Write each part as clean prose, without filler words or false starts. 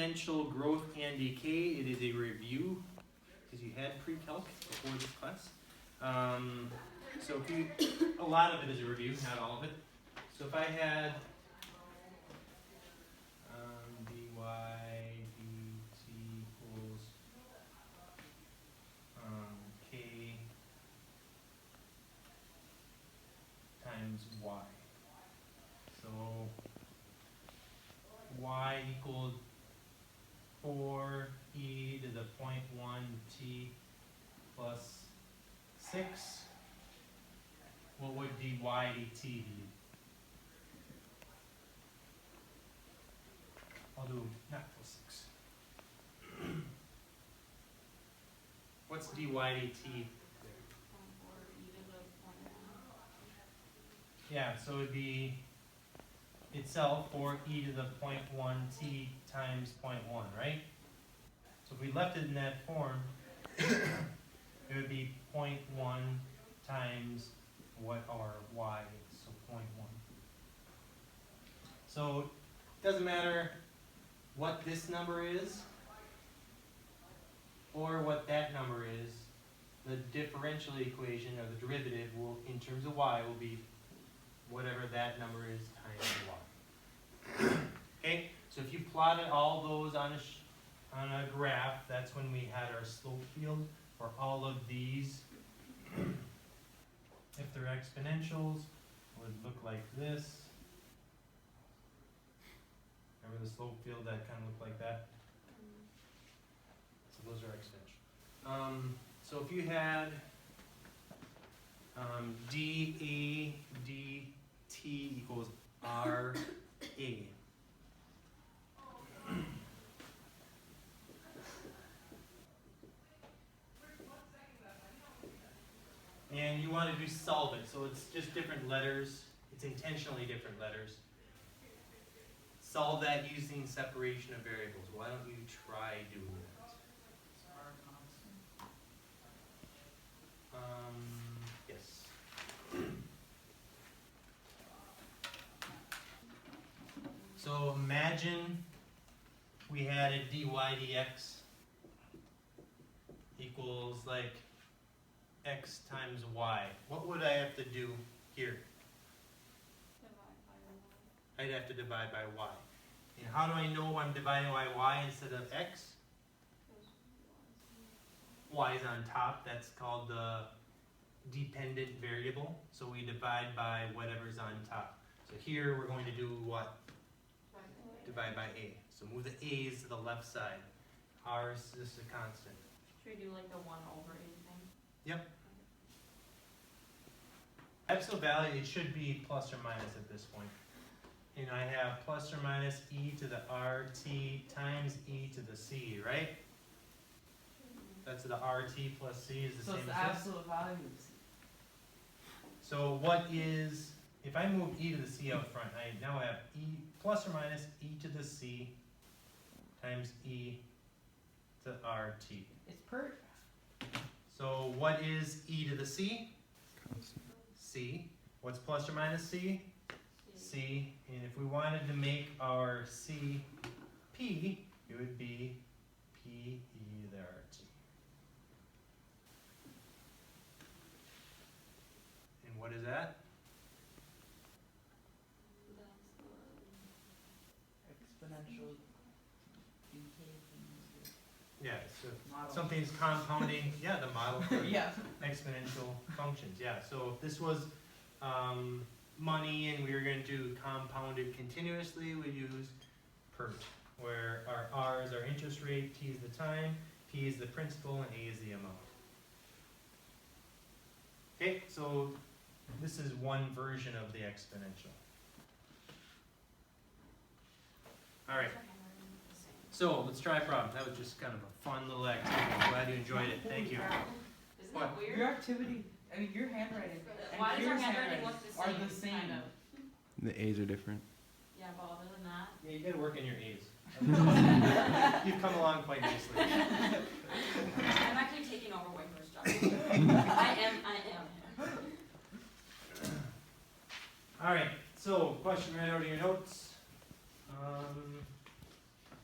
exponential growth and decay. It is a review because you had pre-calc before this class. So if you, a lot of it is a review, not all of it. So if I had dy dt equals k times y. So y equals 4e to the 0.1 t plus 6. What would dy dt be? I'll do not plus 6. What's dy dt? Yeah, so it would be itself 4e to the 0.1 t times 0.1, right? So if we left it in that form, it would be 0.1 times what our y is, so 0.1. So it doesn't matter what this number is or what that number is, the differential equation or the derivative will, in terms of y, will be whatever that number is times y. Okay, so if you plotted all those on a graph, that's when we had our slope field for all of these. If they're exponentials, it would look like this. Remember the slope field that kind of looked like that? So those are exponential. So if you had dA dt equals RA. And you want to do solve it, so it's just different letters. It's intentionally different letters. Solve that using separation of variables. Why don't you try doing that? Yes. So imagine we had a dy dx equals like x times y. What would I have to do here? I'd have to divide by y. And how do I know I'm dividing by y instead of x? Y is on top. That's called the dependent variable. So we divide by whatever's on top. So here we're going to do what? Divide by a. So move the a's to the left side. R is just a constant. Should we do like the 1 over a thing? Yep. Absolute value, it should be plus or minus at this point. And I have plus or minus e to the rt times e to the c, right? That's the rt plus c is the same as this. So it's the absolute values. So what is, if I move e to the c out front, I now have e plus or minus e to the c times e to rt. It's per. So what is e to the c? Constant. C. What's plus or minus c? C. And if we wanted to make our c p, it would be p e to the rt. And what is that? Exponential decay. Yeah, so Model. something's compounding. Yeah, the model for Yeah. exponential functions. Yeah, so if this was money and we were going to do compounded continuously, we use PERT, where our R is our interest rate, T is the time, P is the principal, and A is the amount. Okay, so this is one version of the exponential. All right. So let's try a problem. That was just kind of a fun little activity. I'm glad you enjoyed it. Thank you. Isn't that weird? Your activity, I mean, your handwriting and Why does our Kira's handwriting look the are same? the same. Kind of. The A's are different. Yeah, but other than that. Yeah, you gotta work in your A's. You've come along quite nicely. I'm actually taking over Wafer's job. I am. All right, so question right out of your notes.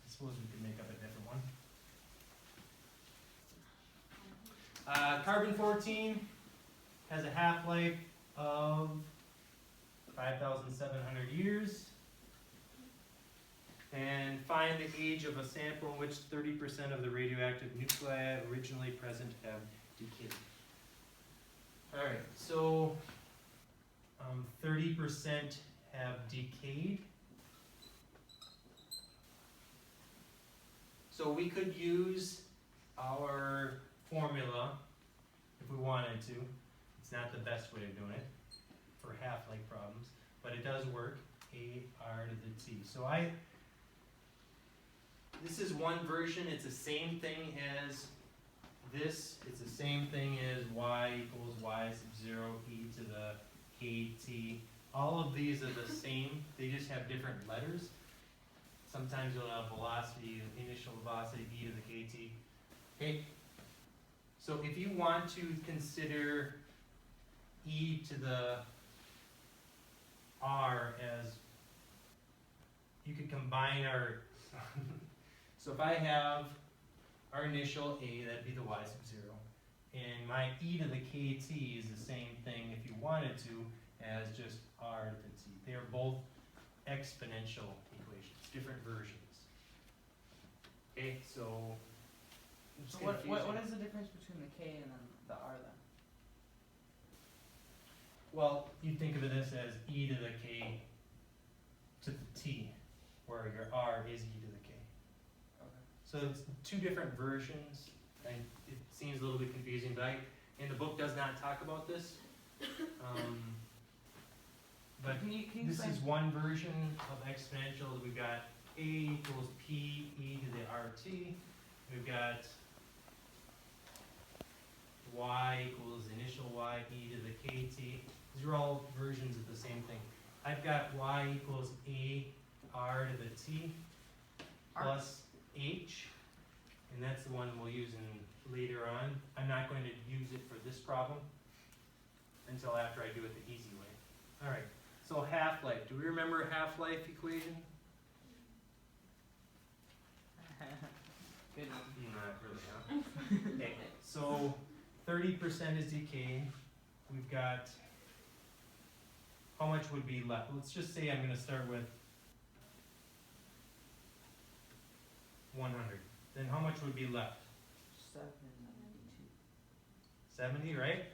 This suppose we could make up a different one. Carbon-14 has a half-life of 5,700 years. And find the age of a sample in which 30% of the radioactive nuclei originally present have decayed. Alright, so 30% have decayed. So we could use our formula if we wanted to. It's not the best way of doing it for half-life problems, but it does work. A/R to the T. So this is one version. It's the same thing as this. It's the same thing as y equals y sub 0 e to the kt. All of these are the same. They just have different letters. Sometimes you'll have velocity, initial velocity, e to the kt. Okay? So if you want to consider e to the r as, you could combine our, so if I have our initial a, that'd be the y sub 0, and my e to the kt is the same thing, if you wanted to, as just r to the t. They are both exponential equations, different versions. Okay, so it's So what confusing. is the difference between the K and then the R then? Well, you think of this as e to the k to the t, where your r is e to the k. Okay. So it's two different versions, and it seems a little bit confusing, but and the book does not talk about this. But Can you this explain? is one version of exponentials. We've got a equals p e to the rt. We've got y equals initial y e to the kt. These are all versions of the same thing. I've got y equals a r to the t plus h, and that's the one we'll use in later on. I'm not going to use it for this problem until after I do it the easy way. All right, so half-life. Do we remember half-life equation? Good one. Not really, huh? Okay, so 30% is decayed. We've got, how much would be left? Let's just say I'm gonna start with 100. Then how much would be left? 792. 70, right?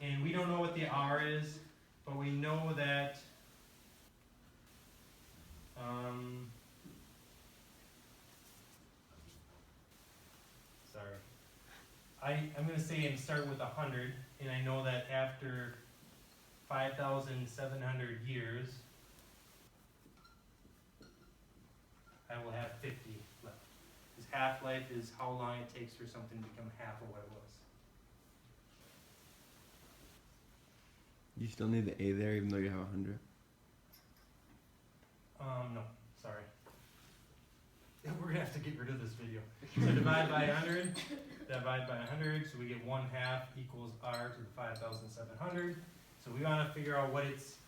And we don't know what the R is, but we know that I'm going to say and start with 100, and I know that after 5,700 years, I will have 50 left. Because half-life is how long it takes for something to become half of what it was. You still need the A there even though you have 100? No, sorry. We're gonna have to get rid of this video. So divide by 100, divide by 100, so we get 1/2 equals r to the 5,700. So we wanna figure out what its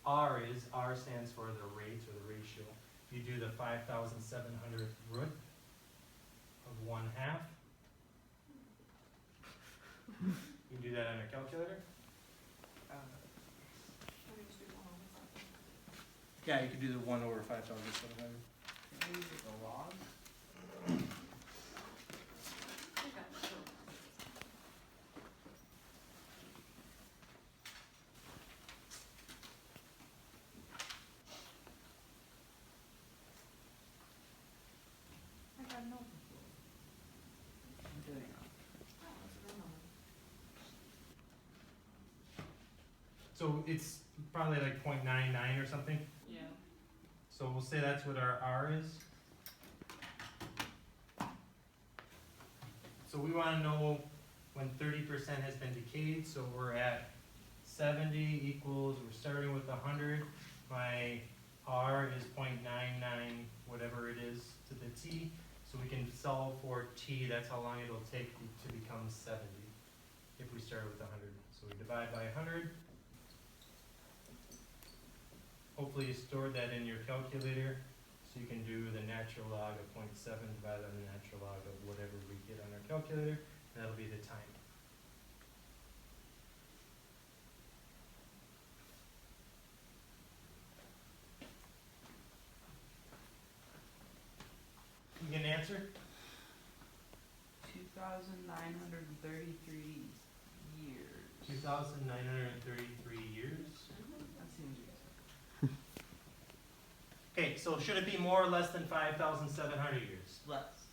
r is. R stands for the rate or the ratio. You do the 5,700th root of 1/2. You can do that on a calculator. Yeah, you could do the 1 over 5,700. Can we use the log? I got no. I'm doing it. So it's probably like 0.99 or something. Yeah. So we'll say that's what our R is. So we want to know when 30% has been decayed, so we're at 70 equals, we're starting with 100. My R is 0.99, whatever it is, to the T. So we can solve for T, that's how long it'll take to become 70 if we start with 100. So we divide by 100. Hopefully you stored that in your calculator. So you can do the natural log of 0.7 divided by the natural log of whatever we get on our calculator, and that'll be the time. You get an answer? 2,933 years. 2,933 years. That seems reasonable. Okay, so should it be more or less than 5,700 years? Less.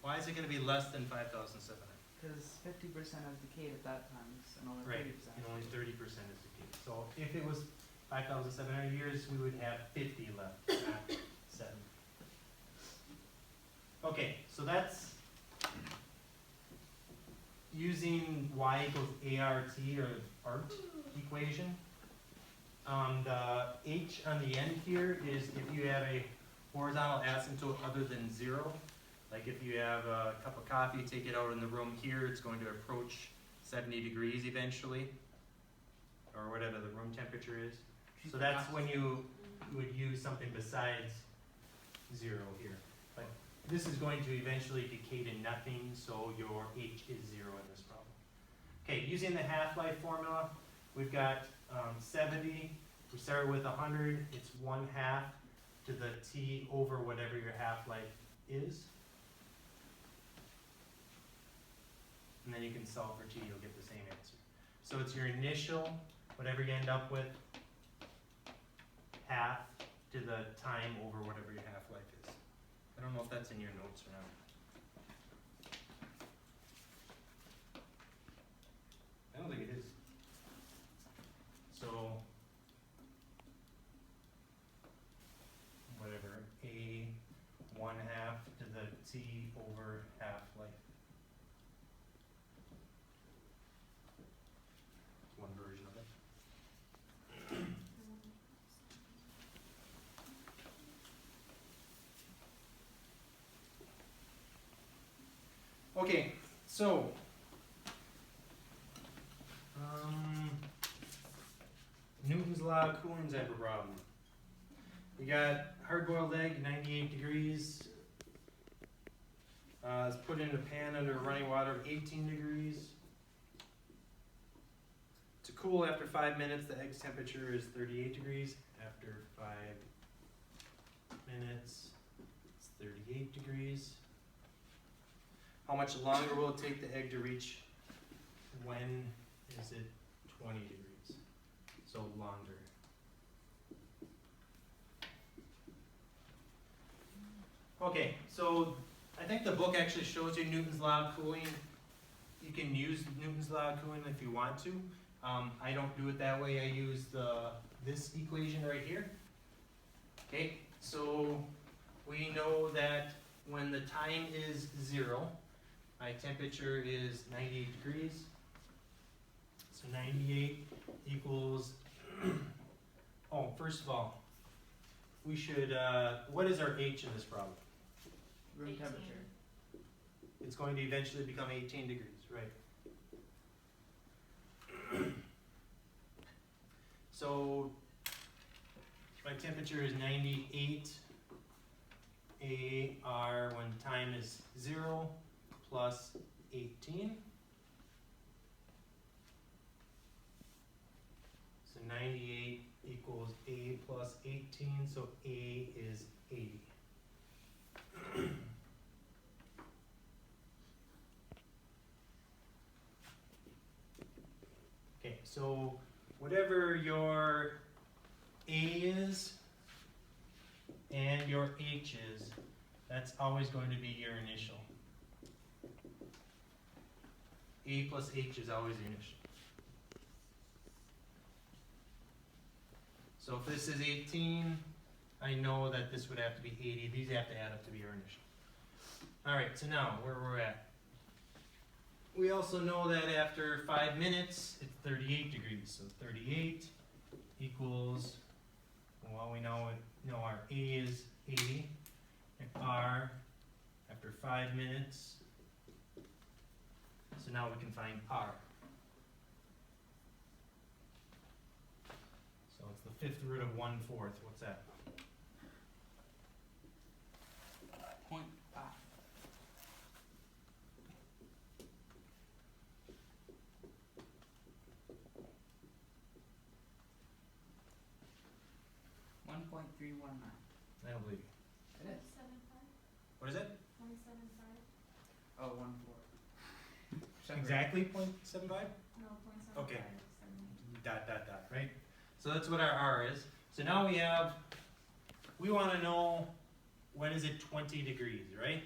Why is it going to be less than 5,700? Because 50% has decayed at that time, and only 30%. Right, and only 30% is decayed. So if it was 5,700 years, we would have 50 left, not 7. Okay, so that's using y equals ART or ART equation. The h on the end here is if you have a horizontal asymptote other than 0. Like if you have a cup of coffee, take it out in the room here, it's going to approach 70 degrees eventually, or whatever the room temperature is. So that's when you would use something besides 0 here. But this is going to eventually decay to nothing, so your h is 0 in this problem. Okay, using the half-life formula, we've got 70, we started with 100, it's 1/2 to the t over whatever your half-life is. And then you can solve for t, you'll get the same answer. So it's your initial, whatever you end up with, half to the time over whatever your half-life is. I don't know if that's in your notes or not. I don't think it is. So, whatever, a 1/2 to the t over half-life. One version of it. Okay, so Newton's law of cooling type of problem. We got hard-boiled egg, 98 degrees. It's put in a pan under running water of 18 degrees. To cool after 5 minutes, the egg's temperature is 38 degrees. After 5 minutes, it's 38 degrees. How much longer will it take the egg to reach? When is it 20 degrees? So longer. Okay, so I think the book actually shows you Newton's law of cooling. You can use Newton's law of cooling if you want to. I don't do it that way. I use this equation right here. Okay, so we know that when the time is 0, my temperature is 98 degrees. So 98 equals, oh, first of all, we should, what is our h in this problem? Room 18. temperature. It's going to eventually become 18 degrees, right? So my temperature is 98 AR when time is 0 plus 18. So 98 equals A plus 18, so A is 80. Okay, so whatever your A is and your H is, that's always going to be your initial. A plus H is always the initial. So if this is 18, I know that this would have to be 80. These have to add up to be our initial. All right, so now where we're at. We also know that after 5 minutes, it's 38 degrees. So 38 equals, well, we know our A is 80, and R after 5 minutes. So now we can find R. So it's the 5th root of 1/4. What's that? .31 now. I don't believe you. It is. 0.75? What is it? 0.75? Oh, 1.4. Exactly 0.75? No, 0.75. Okay. 78. Dot, dot, dot, right? So that's what our R is. So now we want to know when is it 20 degrees, right?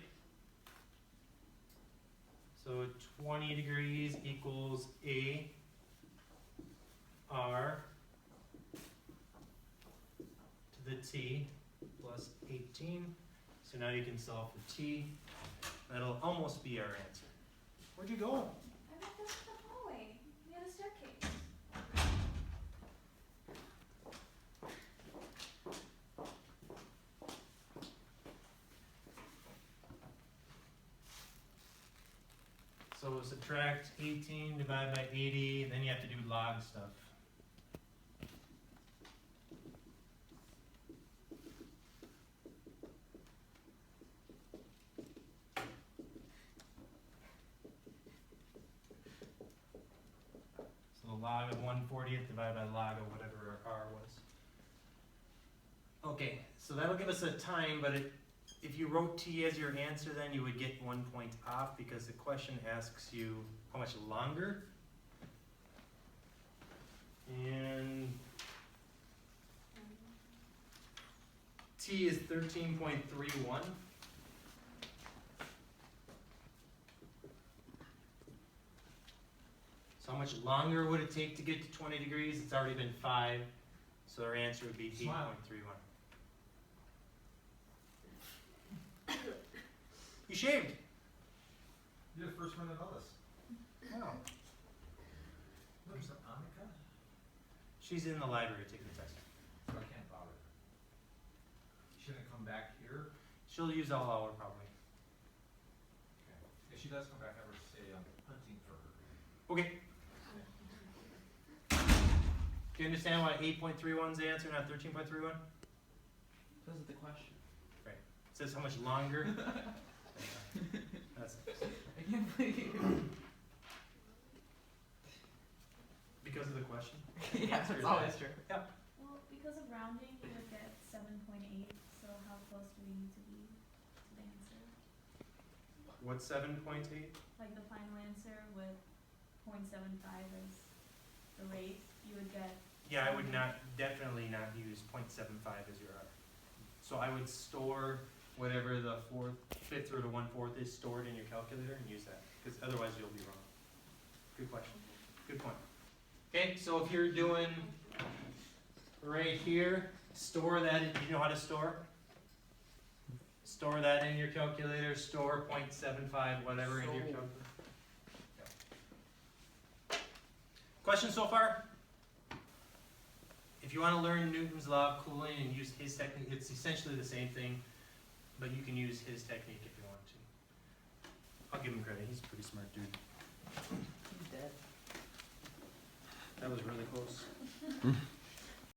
So 20 degrees equals A R to the T plus 18. So now you can solve for T. That'll almost be our answer. Where'd you go? I went down the hallway near the staircase. So subtract 18, divide by 80, then you have to do log stuff. So the log of 1/40th divided by log of whatever our R was. Okay, so that'll give us a time, but if you wrote T as your answer, then you would get 1 point off because the question asks you how much longer. And T is 13.31. So how much longer would it take to get to 20 degrees? It's already been 5, so our answer would be 8.31. You shaved. You're the first one to notice. Wow. Where's Annika? She's in the library taking the test. So I can't bother her. She gonna come back here? She'll use all hour probably. Okay. If she does come back, I would say I'm hunting for her. Okay. Do you understand why 8.31 is the answer, not 13.31? Because of the question. It says how much longer. That's I can't believe. because of the question. Yeah, Answer that's is always that. true. Well, because of rounding, you would get 7.8, so how close do we need to be to the answer? What's 7.8? Like the final answer with 0.75 as the rate, you would get, Yeah, I would definitely not use 0.75 as your R. So I would store whatever the fifth root of 1/4 is stored in your calculator and use that, because otherwise you'll be wrong. Good question. Good point. Okay, so if you're doing right here, store that. You know how to store? Store that in your calculator. Store 0.75 whatever in your So- calculator. Questions so far? If you want to learn Newton's law of cooling and use his technique, it's essentially the same thing, but you can use his technique if you want to. I'll give him credit. He's a pretty smart dude. He's dead. That was really close.